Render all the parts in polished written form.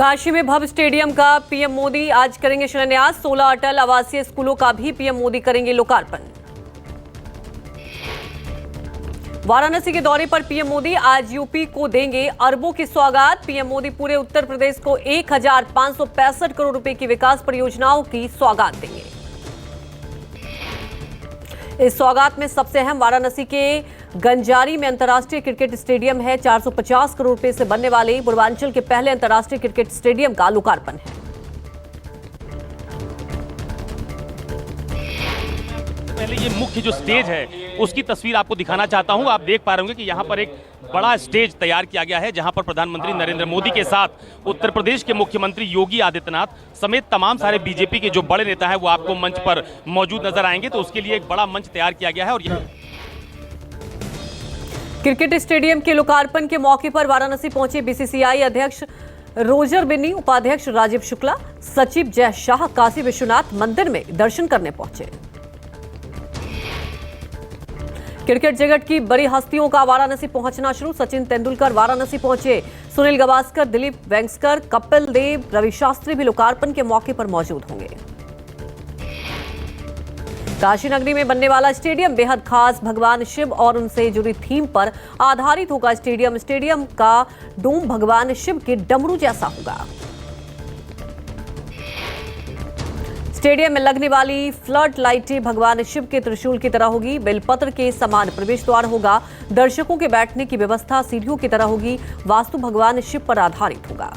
काशी में भव्य स्टेडियम का पीएम मोदी आज करेंगे शिलान्यास। 16 अटल आवासीय स्कूलों का भी पीएम मोदी करेंगे लोकार्पण। वाराणसी के दौरे पर पीएम मोदी आज यूपी को देंगे अरबों की सौगात। पीएम मोदी पूरे उत्तर प्रदेश को 1565 करोड़ रुपए की विकास परियोजनाओं की सौगात देंगे। इस सौगात में सबसे अहम वाराणसी के गंजारी में अंतर्राष्ट्रीय क्रिकेट स्टेडियम है। 450 करोड़ रुपए से बनने वाले पूर्वांचल के पहले अंतर्राष्ट्रीय क्रिकेट स्टेडियम का लोकार्पण है। पहले ये मुख्य जो स्टेज है उसकी तस्वीर आपको दिखाना चाहता हूं। आप देख पा रहे होंगे कि यहाँ पर एक बड़ा स्टेज तैयार किया गया है, जहां पर प्रधानमंत्री नरेंद्र मोदी के साथ उत्तर प्रदेश के मुख्यमंत्री योगी आदित्यनाथ समेत तमाम सारे बीजेपी के जो बड़े नेता हैं वो आपको मंच पर मौजूद नजर आएंगे। तो उसके लिए एक बड़ा मंच तैयार किया गया है। और क्रिकेट स्टेडियम के लोकार्पण के मौके पर वाराणसी पहुंचे बीसीसीआई अध्यक्ष रोजर बिन्नी, उपाध्यक्ष राजीव शुक्ला, सचिव जय शाह काशी विश्वनाथ मंदिर में दर्शन करने पहुंचे। क्रिकेट जगत की बड़ी हस्तियों का वाराणसी पहुंचना शुरू। सचिन तेंदुलकर वाराणसी पहुंचे। सुनील गावस्कर, दिलीप वेंगसरकर, कपिल देव, रवि शास्त्री भी लोकार्पण के मौके पर मौजूद होंगे। काशी नगरी में बनने वाला स्टेडियम बेहद खास भगवान शिव और उनसे जुड़ी थीम पर आधारित होगा। स्टेडियम का डोम भगवान शिव के डमरू जैसा होगा। स्टेडियम में लगने वाली फ्लड लाइटें भगवान शिव के त्रिशूल की तरह होगी। बेलपत्र के समान प्रवेश द्वार होगा। दर्शकों के बैठने की व्यवस्था सीढ़ियों की तरह होगी। वास्तु भगवान शिव पर आधारित होगा।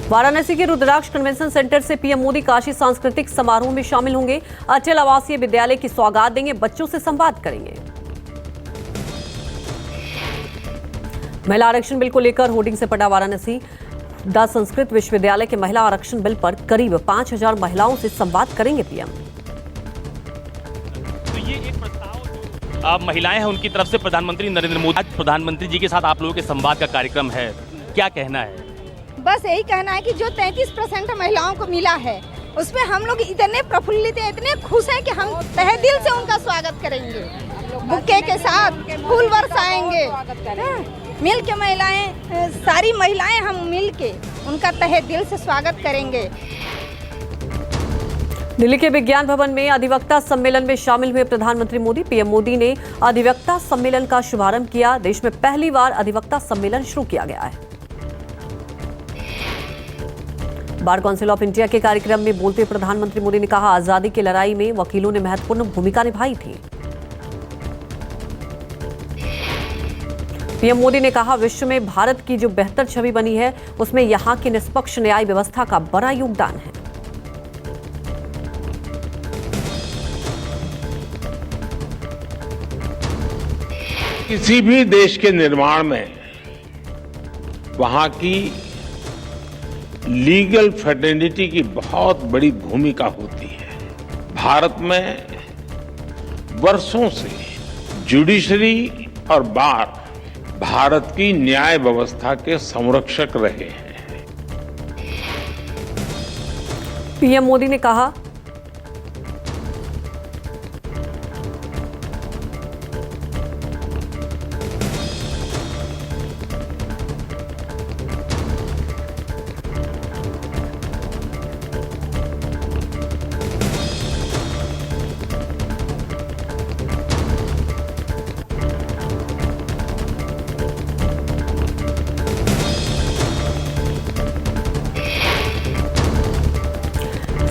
वाराणसी के रुद्राक्ष कन्वेंशन सेंटर से पीएम मोदी काशी सांस्कृतिक समारोह में शामिल होंगे। अटल आवासीय विद्यालय की सौगात देंगे। बच्चों से संवाद करेंगे। महिला आरक्षण बिल को लेकर होर्डिंग से पटा वाराणसी। द संस्कृत विश्वविद्यालय के महिला आरक्षण बिल पर करीब 5000 महिलाओं से संवाद करेंगे पीएम। तो ये एक प्रस्ताव जो महिलाएं हैं उनकी तरफ से प्रधानमंत्री नरेंद्र मोदी, आज प्रधानमंत्री जी के साथ आप लोगों के संवाद का कार्यक्रम है, क्या कहना है? बस यही कहना है कि जो 33% महिलाओं को मिला है उसमें हम लोग इतने प्रफुल्लित हैं, इतने खुश हैं कि हम तहे दिल से उनका स्वागत करेंगे। बुक्के के साथ फूल बरसाएंगे। मिल के महिलाएं, सारी महिलाएं हम मिल के उनका तहे दिल से स्वागत करेंगे। दिल्ली के विज्ञान भवन में अधिवक्ता सम्मेलन में शामिल हुए प्रधानमंत्री मोदी। पीएम मोदी ने अधिवक्ता सम्मेलन का शुभारंभ किया। देश में पहली बार अधिवक्ता सम्मेलन शुरू किया गया है। बार काउंसिल ऑफ इंडिया के कार्यक्रम में बोलते प्रधानमंत्री मोदी ने कहा, आजादी की लड़ाई में वकीलों ने महत्वपूर्ण भूमिका निभाई थी। पीएम मोदी ने कहा, विश्व में भारत की जो बेहतर छवि बनी है उसमें यहां की निष्पक्ष न्याय व्यवस्था का बड़ा योगदान है। किसी भी देश के निर्माण में वहां की लीगल फ्रेटर्निटी की बहुत बड़ी भूमिका होती है। भारत में वर्षों से जुडिशरी और बार भारत की न्याय व्यवस्था के संरक्षक रहे हैं। पीएम मोदी ने कहा,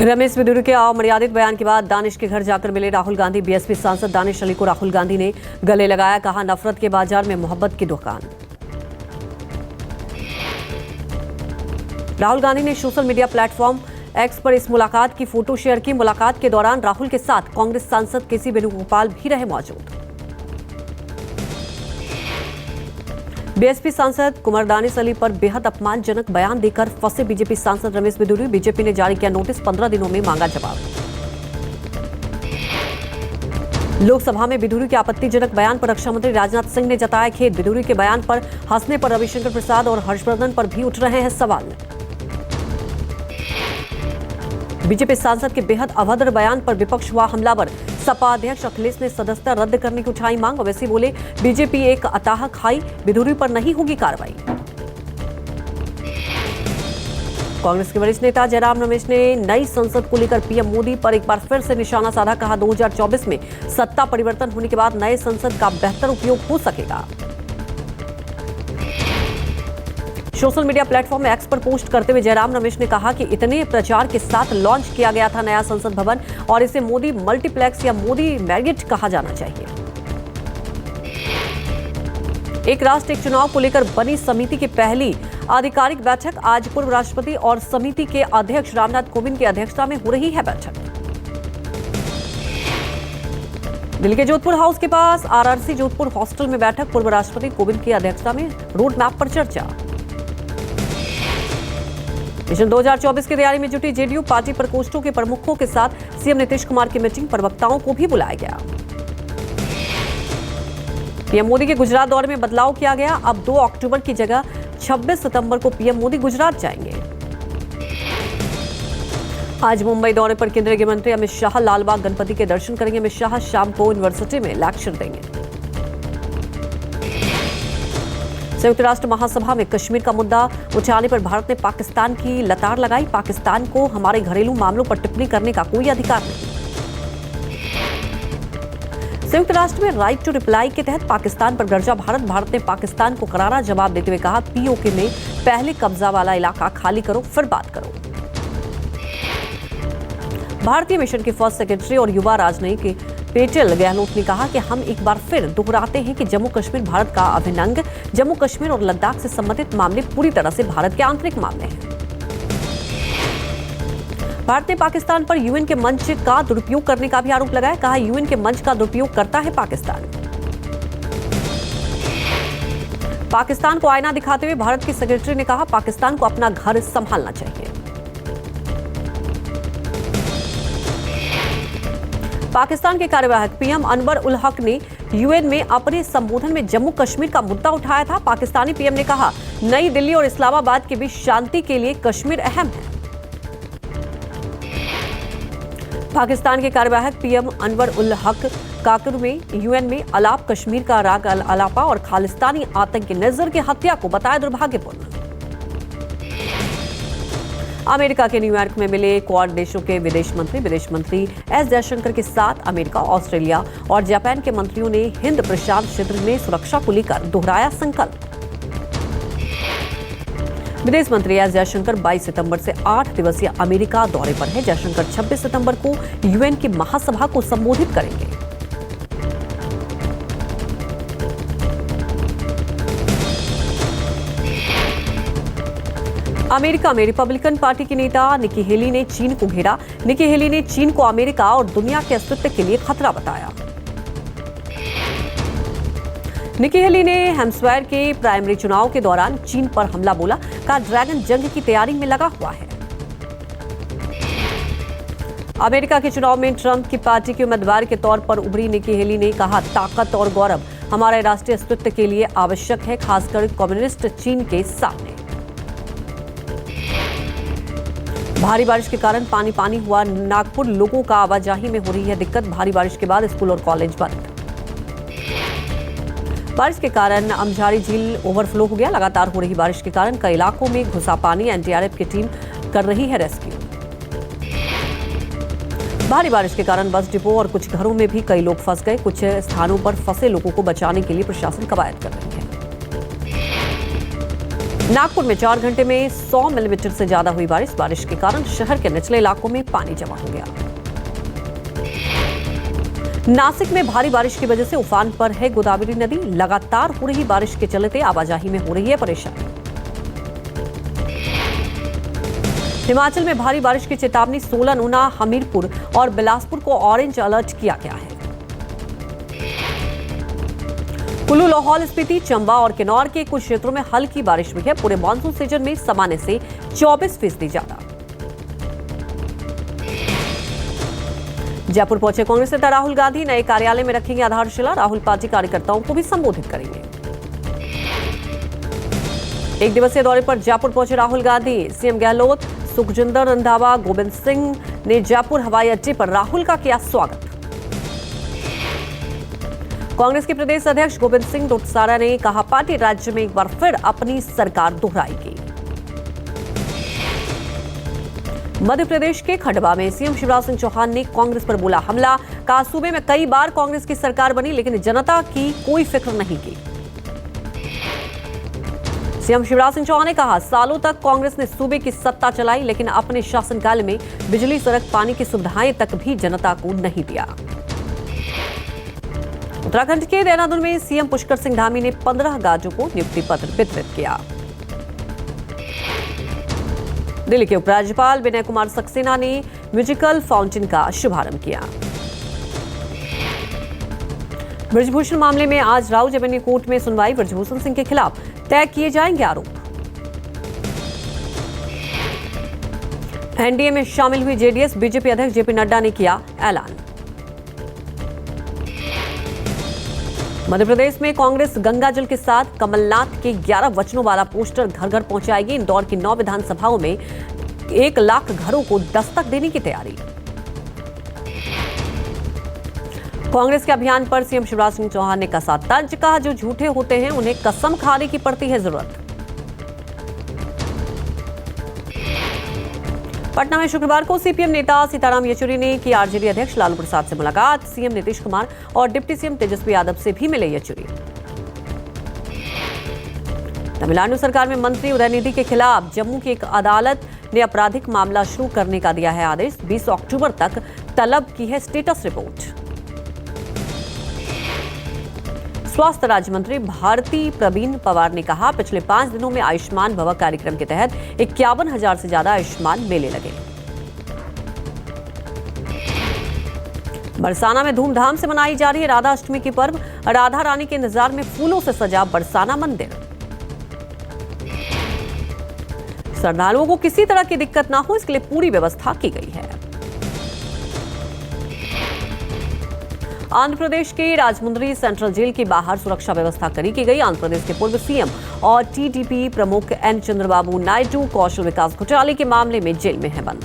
रमेश बिधूरी के अमर्यादित बयान के बाद दानिश के घर जाकर मिले राहुल गांधी। बीएसपी सांसद दानिश अली को राहुल गांधी ने गले लगाया। कहा, नफरत के बाजार में मोहब्बत की दुकान। राहुल गांधी ने सोशल मीडिया प्लेटफॉर्म एक्स पर इस मुलाकात की फोटो शेयर की। मुलाकात के दौरान राहुल के साथ कांग्रेस सांसद केसी वेणुगोपाल भी रहे मौजूद। बीएसपी सांसद कुमार दानिश अली पर बेहद अपमानजनक बयान देकर फंसे बीजेपी सांसद रमेश बिधूरी। बीजेपी ने जारी किया नोटिस, 15 दिनों में मांगा जवाब। लोकसभा में बिधूरी के आपत्तिजनक बयान पर रक्षा मंत्री राजनाथ सिंह ने जताया खेद। बिधूरी के बयान पर हंसने पर रविशंकर प्रसाद और हर्षवर्धन पर भी उठ रहे हैं सवाल। बीजेपी सांसद के बेहद अभद्र बयान पर विपक्ष हुआ हमलावर। सपा अध्यक्ष अखिलेश ने सदस्यता रद्द करने की उठाई मांग। ओवैसी बोले, बीजेपी एक अताह खाई, बिधुरी पर नहीं होगी कार्रवाई। कांग्रेस के वरिष्ठ नेता जयराम रमेश ने नई संसद को लेकर पीएम मोदी पर एक बार फिर से निशाना साधा। कहा, 2024 में सत्ता परिवर्तन होने के बाद नए संसद का बेहतर उपयोग हो सकेगा। सोशल मीडिया प्लेटफॉर्म में एक्स पर पोस्ट करते हुए जयराम रमेश ने कहा कि इतने प्रचार के साथ लॉन्च किया गया था नया संसद भवन और इसे मोदी मल्टीप्लेक्स या मोदी मैरिट कहा जाना चाहिए। एक राष्ट्र एक चुनाव को लेकर बनी समिति की पहली आधिकारिक बैठक आज पूर्व राष्ट्रपति और समिति के अध्यक्ष रामनाथ कोविंद की अध्यक्षता में हो रही है बैठक। दिल्ली के जोधपुर हाउस के पास आरआरसी जोधपुर हॉस्टल में बैठक, पूर्व राष्ट्रपति कोविंद की अध्यक्षता में रोड मैप पर चर्चा। मिशन 2024 की तैयारी में जुटी जेडीयू, पार्टी प्रकोष्ठों के प्रमुखों के साथ सीएम नीतीश कुमार की मीटिंग, प्रवक्ताओं को भी बुलाया गया। पीएम मोदी के गुजरात दौरे में बदलाव किया गया। अब 2 अक्टूबर की जगह 26 सितंबर को पीएम मोदी गुजरात जाएंगे। आज मुंबई दौरे पर केंद्रीय गृह मंत्री अमित शाह लालबाग गणपति के दर्शन करेंगे। अमित शाह शाम को यूनिवर्सिटी में लेक्चर देंगे। संयुक्त राष्ट्र महासभा में कश्मीर का मुद्दा उठाने पर भारत ने पाकिस्तान की लताड़ लगाई। पाकिस्तान को हमारे घरेलू मामलों पर टिप्पणी करने का कोई अधिकार नहीं। संयुक्त राष्ट्र में राइट टू रिप्लाई के तहत पाकिस्तान पर गर्जा भारत ने पाकिस्तान को करारा जवाब देते हुए कहा, पीओके में पहले कब्जा वाला इलाका खाली करो फिर बात करो। भारतीय मिशन के फर्स्ट सेक्रेटरी और युवा राजनयिक पेटेल गहलोत ने कहा कि हम एक बार फिर दोहराते हैं कि जम्मू कश्मीर भारत का अभिन्न अंग, जम्मू कश्मीर और लद्दाख से संबंधित मामले पूरी तरह से भारत के आंतरिक मामले हैं। भारत ने पाकिस्तान पर यूएन के मंच का दुरुपयोग करने का भी आरोप लगाया। कहा, यूएन के मंच का दुरुपयोग करता है पाकिस्तान। पाकिस्तान को आईना दिखाते हुए भारत के सेक्रेटरी ने कहा, पाकिस्तान को अपना घर संभालना चाहिए। पाकिस्तान के कार्यवाहक पीएम अनवर उल हक ने यूएन में अपने संबोधन में जम्मू कश्मीर का मुद्दा उठाया था। पाकिस्तानी पीएम ने कहा, नई दिल्ली और इस्लामाबाद के बीच शांति के लिए कश्मीर अहम है। पाकिस्तान के कार्यवाहक पीएम अनवर उल हक काकुर में यूएन में अलाप कश्मीर का राग अलापा और खालिस्तानी आतंकी नजर की हत्या को बताया दुर्भाग्यपूर्ण। अमेरिका के न्यूयॉर्क में मिले क्वाड देशों के विदेश मंत्री एस जयशंकर के साथ अमेरिका, ऑस्ट्रेलिया और जापान के मंत्रियों ने हिंद प्रशांत क्षेत्र में सुरक्षा को लेकर दोहराया संकल्प। विदेश मंत्री एस जयशंकर 22 सितंबर से 8 दिवसीय अमेरिका दौरे पर है। जयशंकर 26 सितंबर को यूएन की महासभा को संबोधित करेंगे। अमेरिका में रिपब्लिकन पार्टी की नेता निकी हेली ने चीन को घेरा। निकी हेली ने चीन को अमेरिका और दुनिया के अस्तित्व के लिए खतरा बताया। निकी हेली ने हैम्पशायर के प्राइमरी चुनाव के दौरान चीन पर हमला बोला। कहा, ड्रैगन जंग की तैयारी में लगा हुआ है। अमेरिका के चुनाव में ट्रंप की पार्टी के उम्मीदवार के तौर पर उभरी निकी हेली ने कहा, ताकत और गौरव हमारे राष्ट्रीय अस्तित्व के लिए आवश्यक है, खासकर कम्युनिस्ट चीन के सामने। भारी बारिश के कारण पानी हुआ नागपुर, लोगों का आवाजाही में हो रही है दिक्कत। भारी बारिश के बाद स्कूल और कॉलेज बंद। बारिश के कारण अमझारी झील ओवरफ्लो हो गया। लगातार हो रही बारिश के कारण कई इलाकों में घुसा पानी। एनडीआरएफ की टीम कर रही है रेस्क्यू। भारी बारिश के कारण बस डिपो और कुछ घरों में भी कई लोग फंस गए। कुछ स्थानों पर फंसे लोगों को बचाने के लिए प्रशासन कवायद कर रही है। नागपुर में 4 घंटे में 100 मिलीमीटर से ज्यादा हुई बारिश। बारिश के कारण शहर के निचले इलाकों में पानी जमा हो गया। नासिक में भारी बारिश की वजह से उफान पर है गोदावरी नदी। लगातार हो रही बारिश के चलते आवाजाही में हो रही है परेशानी। हिमाचल में भारी बारिश की चेतावनी। सोलन, ऊना, हमीरपुर और बिलासपुर को ऑरेंज अलर्ट किया गया है। कुल्लू, लाहौल स्पीति, चंबा और किन्नौर के कुछ क्षेत्रों में हल्की बारिश हुई है। पूरे मानसून सीजन में सामान्य से 24% ज्यादा। जयपुर पहुंचे कांग्रेस नेता राहुल गांधी नए कार्यालय में रखेंगे आधारशिला। राहुल पार्टी कार्यकर्ताओं को भी संबोधित करेंगे। एक दिवसीय दौरे पर जयपुर पहुंचे राहुल गांधी। सीएम गहलोत सुखजिंदर रंधावा, गोविंद सिंह ने जयपुर हवाई अड्डे पर राहुल का किया स्वागत। कांग्रेस के प्रदेश अध्यक्ष गोविंद सिंह डोटासरा ने कहा, पार्टी राज्य में एक बार फिर अपनी सरकार दोहराएगी। मध्य प्रदेश के खंडवा में सीएम शिवराज सिंह चौहान ने कांग्रेस पर बोला हमला। कहा, सूबे में कई बार कांग्रेस की सरकार बनी लेकिन जनता की कोई फिक्र नहीं की। सीएम शिवराज सिंह चौहान ने कहा, सालों तक कांग्रेस ने सूबे की सत्ता चलाई लेकिन अपने शासनकाल में बिजली, सड़क, पानी की सुविधाएं तक भी जनता को नहीं दिया। उत्तराखंड के देहरादून में सीएम पुष्कर सिंह धामी ने 15 गाजों को नियुक्ति पत्र वितरित किया। दिल्ली के उपराज्यपाल विनय कुमार सक्सेना ने म्यूजिकल फाउंटेन का शुभारंभ किया। ब्रजभूषण मामले में आज राउज एवेन्यू कोर्ट में सुनवाई। ब्रजभूषण सिंह के खिलाफ तय किए जाएंगे आरोप। एनडीए में शामिल हुई जेडीएस, बीजेपी अध्यक्ष जेपी नड्डा ने किया ऐलान। मध्य प्रदेश में कांग्रेस गंगाजल के साथ कमलनाथ के 11 वचनों वाला पोस्टर घर घर पहुंचाएगी। इंदौर की 9 विधानसभाओं में 1 लाख घरों को दस्तक देने की तैयारी। कांग्रेस के अभियान पर सीएम शिवराज सिंह चौहान ने कसा तंज। कहा, जो झूठे होते हैं उन्हें कसम खाने की पड़ती है जरूरत। पटना में शुक्रवार को सीपीएम नेता सीताराम येचुरी ने की आरजेडी अध्यक्ष लालू प्रसाद से मुलाकात। सीएम नीतीश कुमार और डिप्टी सीएम तेजस्वी यादव से भी मिले येचुरी। तमिलनाडु सरकार में मंत्री उदयनिधि के खिलाफ जम्मू की एक अदालत ने आपराधिक मामला शुरू करने का दिया है आदेश। 20 अक्टूबर तक तलब की है स्टेटस रिपोर्ट। स्वास्थ्य राज्य मंत्री भारती प्रवीण पवार ने कहा, पिछले 5 दिनों में आयुष्मान भव कार्यक्रम के तहत 51,000 से ज्यादा आयुष्मान मेले लगे। बरसाना में धूमधाम से मनाई जा रही है राधा अष्टमी की पर्व। राधा रानी के इंतजार में फूलों से सजा बरसाना मंदिर। श्रद्धालुओं को किसी तरह की दिक्कत ना हो, इसके लिए पूरी व्यवस्था की गई है। आंध्र प्रदेश के राजमुंद्री सेंट्रल जेल के बाहर सुरक्षा व्यवस्था कड़ी की गई। आंध्र प्रदेश के पूर्व सीएम और टीडीपी प्रमुख एन चंद्रबाबू नायडू कौशल विकास घोटाले के मामले में जेल में है बंद।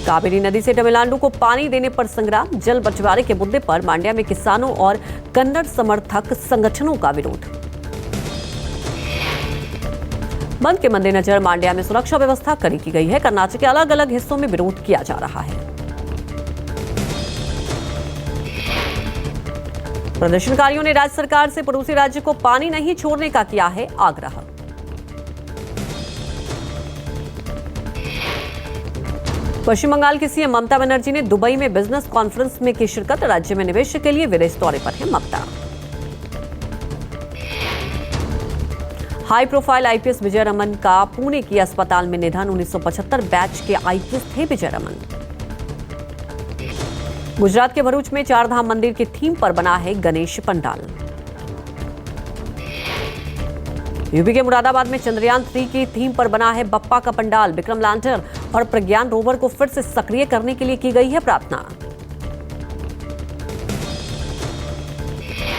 कावेरी नदी से तमिलनाडु को पानी देने पर संग्राम। जल बंटवारे के मुद्दे पर मांड्या में किसानों और कन्नड़ समर्थक संगठनों का विरोध। बंद के मद्देनजर मांड्या में सुरक्षा व्यवस्था कड़ी की गई है। कर्नाटक के अलग अलग हिस्सों में विरोध किया जा रहा है। प्रदर्शनकारियों ने राज्य सरकार से पड़ोसी राज्य को पानी नहीं छोड़ने का किया है आग्रह। पश्चिम बंगाल की सीएम ममता बनर्जी ने दुबई में बिजनेस कॉन्फ्रेंस में की शिरकत। राज्य में निवेश के लिए विदेश दौरे पर है ममता। हाई प्रोफाइल आईपीएस विजय रमन का पुणे की अस्पताल में निधन। 1975 बैच के आईपीएस थे विजय रमन। गुजरात के भरूच में 4 धाम मंदिर की थीम पर बना है गणेश पंडाल। यूपी के मुरादाबाद में चंद्रयान 3 की थीम पर बना है बप्पा का पंडाल। विक्रम लैंडर और प्रज्ञान रोवर को फिर से सक्रिय करने के लिए की गई है प्रार्थना।